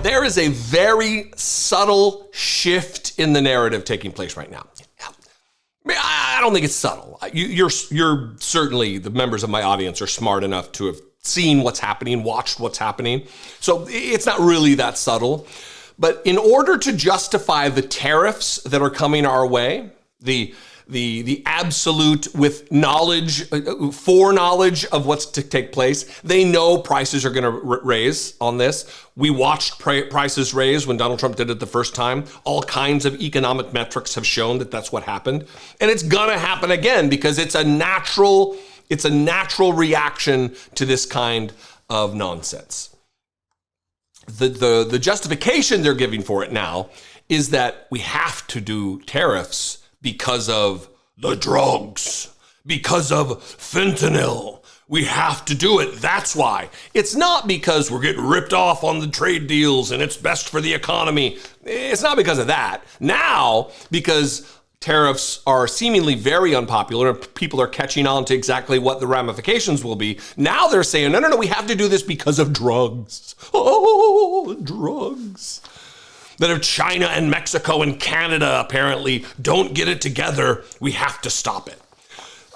There is a very subtle shift in the narrative taking place right now. I don't think it's subtle. You're certainly, the members of my audience are smart enough to have seen what's happening, watched what's happening. So it's not really that subtle. But in order to justify the tariffs that are coming our way, the absolute with knowledge, foreknowledge of what's to take place. They know prices are going to raise on this. We watched prices raise when Donald Trump did it the first time. All kinds of economic metrics have shown that that's what happened. And it's going to happen again because it's a natural reaction to this kind of nonsense. The justification they're giving for it now is that we have to do tariffs because of the drugs, because of fentanyl. We have to do it. That's why. It's not because we're getting ripped off on the trade deals and it's best for the economy. It's not because of that. Now, because tariffs are seemingly very unpopular and people are catching on to exactly what the ramifications will be. Now they're saying, no, we have to do this because of drugs. Oh, drugs. That if China and Mexico and Canada apparently don't get it together, we have to stop it.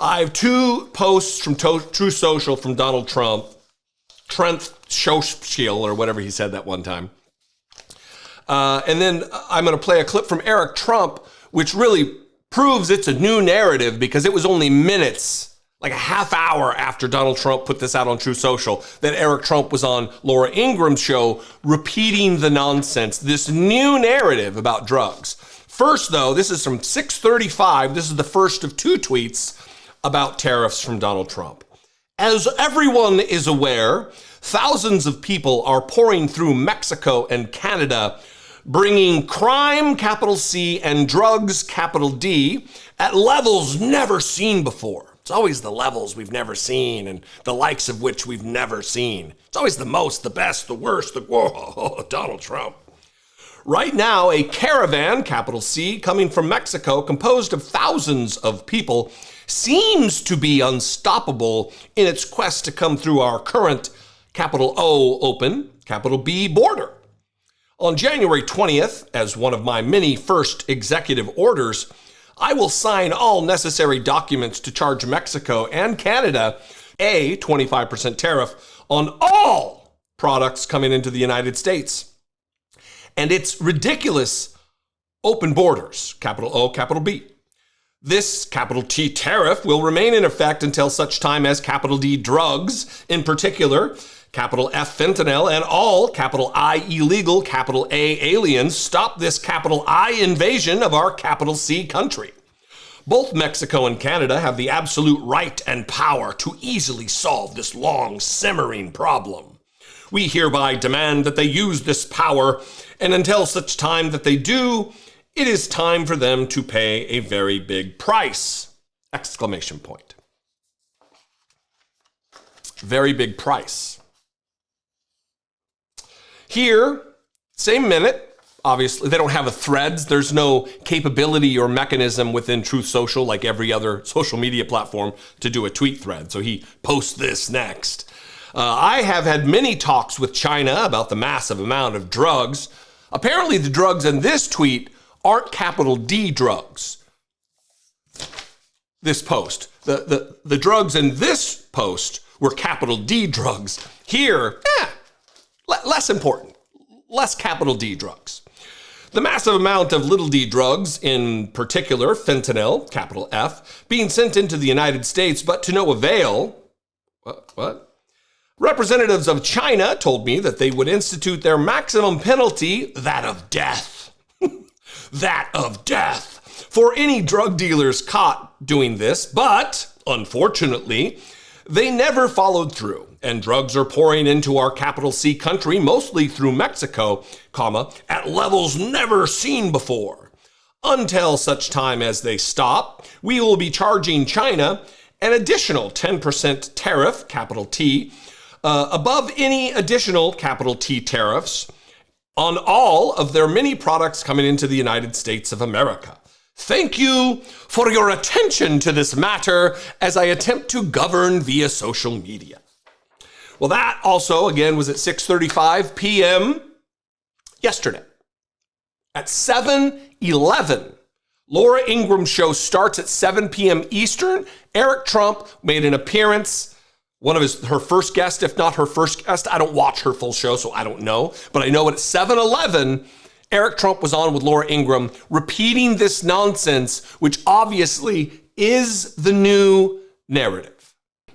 I have two posts from True Social from Donald Trump, Trent Schoschel, or whatever he said that one time. And then I'm going to play a clip from Eric Trump, which really proves it's a new narrative because it was only minutes, like a half hour after Donald Trump put this out on True Social, that Eric Trump was on Laura Ingram's show repeating the nonsense, this new narrative about drugs. First, though, this is from 6:35. This is the first of two tweets about tariffs from Donald Trump. As everyone is aware, thousands of people are pouring through Mexico and Canada, bringing crime, capital C, and drugs, capital D, at levels never seen before. It's always the levels we've never seen and the likes of which we've never seen. It's always the most, the best, the worst, whoa, Donald Trump. Right now, a caravan, capital C, coming from Mexico, composed of thousands of people, seems to be unstoppable in its quest to come through our current capital O open, capital B border. On January 20th, as one of my many first executive orders, I will sign all necessary documents to charge Mexico and Canada a 25% tariff on all products coming into the United States. And its ridiculous open borders, capital O, capital B. This capital T tariff will remain in effect until such time as capital D drugs, in particular, capital F fentanyl, and all capital I illegal, capital A aliens stop this capital I invasion of our capital C country. Both Mexico and Canada have the absolute right and power to easily solve this long simmering problem. We hereby demand that they use this power, and until such time that they do, it is time for them to pay a very big price! Exclamation point. Very big price. Here, same minute, obviously, they don't have a threads. There's no capability or mechanism within Truth Social, like every other social media platform, to do a tweet thread. So he posts this next. I have had many talks with China about the massive amount of drugs. Apparently, the drugs in this tweet aren't capital D drugs. This post. The drugs in this post were capital D drugs. Here, less important. Less capital D drugs. The massive amount of little d drugs, in particular fentanyl, capital F, being sent into the United States, but to no avail. What? Representatives of China told me that they would institute their maximum penalty, that of death. That of death. For any drug dealers caught doing this, but, unfortunately, they never followed through, and drugs are pouring into our capital C country, mostly through Mexico, at levels never seen before. Until such time as they stop, we will be charging China an additional 10% tariff, capital T, above any additional capital T tariffs on all of their many products coming into the United States of America. Thank you for your attention to this matter as I attempt to govern via social media. Well, that also, again, was at 6:35 p.m. yesterday at 7:11. Laura Ingram's show starts at 7 p.m. Eastern. Eric Trump made an appearance, one of her first guest, if not her first guest. I don't watch her full show, so I don't know. But I know at 7:11, Eric Trump was on with Laura Ingraham, repeating this nonsense, which obviously is the new narrative.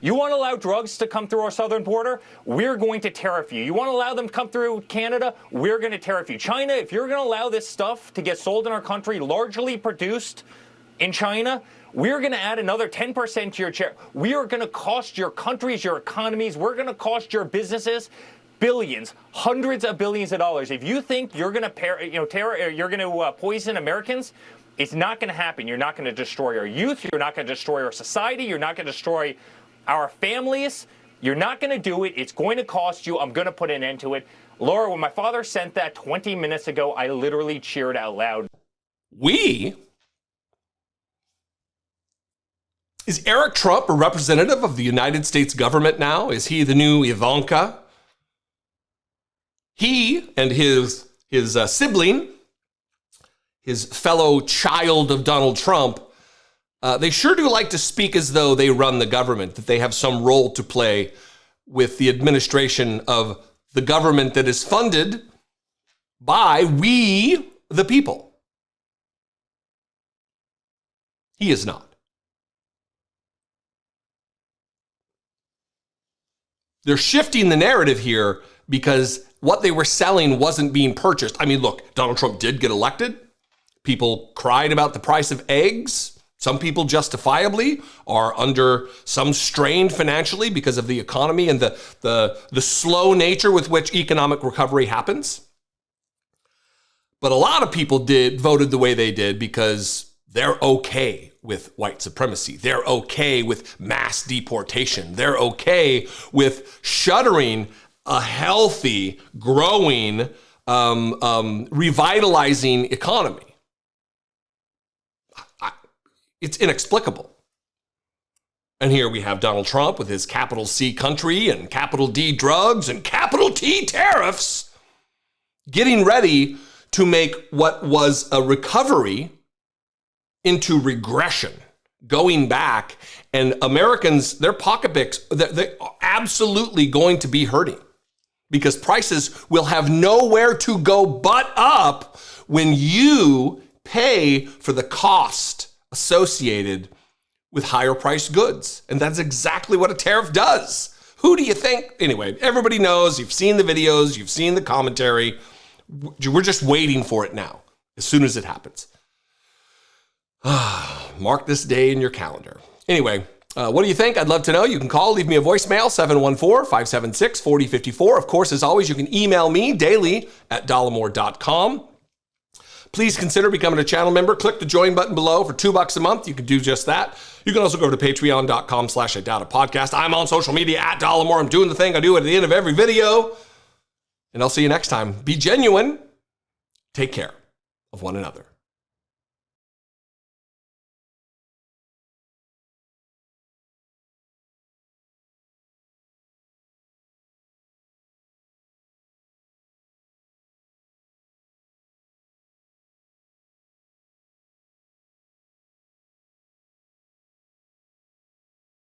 You want to allow drugs to come through our southern border? We're going to tariff you. You want to allow them to come through Canada? We're going to tariff you. China, if you're going to allow this stuff to get sold in our country, largely produced in China, we're going to add another 10% to your tariff. We are going to cost your countries, your economies. We're going to cost your businesses billions, hundreds of billions of dollars. If you think you're going to poison Americans, it's not going to happen. You're not going to destroy our youth. You're not going to destroy our society. You're not going to destroy our families. You're not going to do it. It's going to cost you. I'm going to put an end to it. Laura, when my father sent that 20 minutes ago, I literally cheered out loud. Is Eric Trump a representative of the United States government now? Is he the new Ivanka? He and his sibling, his fellow child of Donald Trump, they sure do like to speak as though they run the government, that they have some role to play with the administration of the government that is funded by we, the people. He is not. They're shifting the narrative here because what they were selling wasn't being purchased. I mean, look, Donald Trump did get elected. People cried about the price of eggs. Some people justifiably are under some strain financially because of the economy and the slow nature with which economic recovery happens. But a lot of people voted the way they did because they're okay with white supremacy. They're okay with mass deportation. They're okay with shuttering a healthy, growing, revitalizing economy. It's inexplicable. And here we have Donald Trump with his capital C country and capital D drugs and capital T tariffs getting ready to make what was a recovery into regression, going back. And Americans, their pocketbooks, they're absolutely going to be hurting because prices will have nowhere to go but up when you pay for the cost associated with higher priced goods. And that's exactly what a tariff does. Who do you think? Anyway, everybody knows. You've seen the videos. You've seen the commentary. We're just waiting for it now, as soon as it happens. Mark this day in your calendar. Anyway, what do you think? I'd love to know. You can call, leave me a voicemail, 714-576-4054. Of course, as always, you can email me daily at dollemore.com. Please consider becoming a channel member. Click the join button below for $2 a month. You can do just that. You can also go to patreon.com/idiotic. I'm on social media at Dollemore. I'm doing the thing I do at the end of every video. And I'll see you next time. Be genuine. Take care of one another.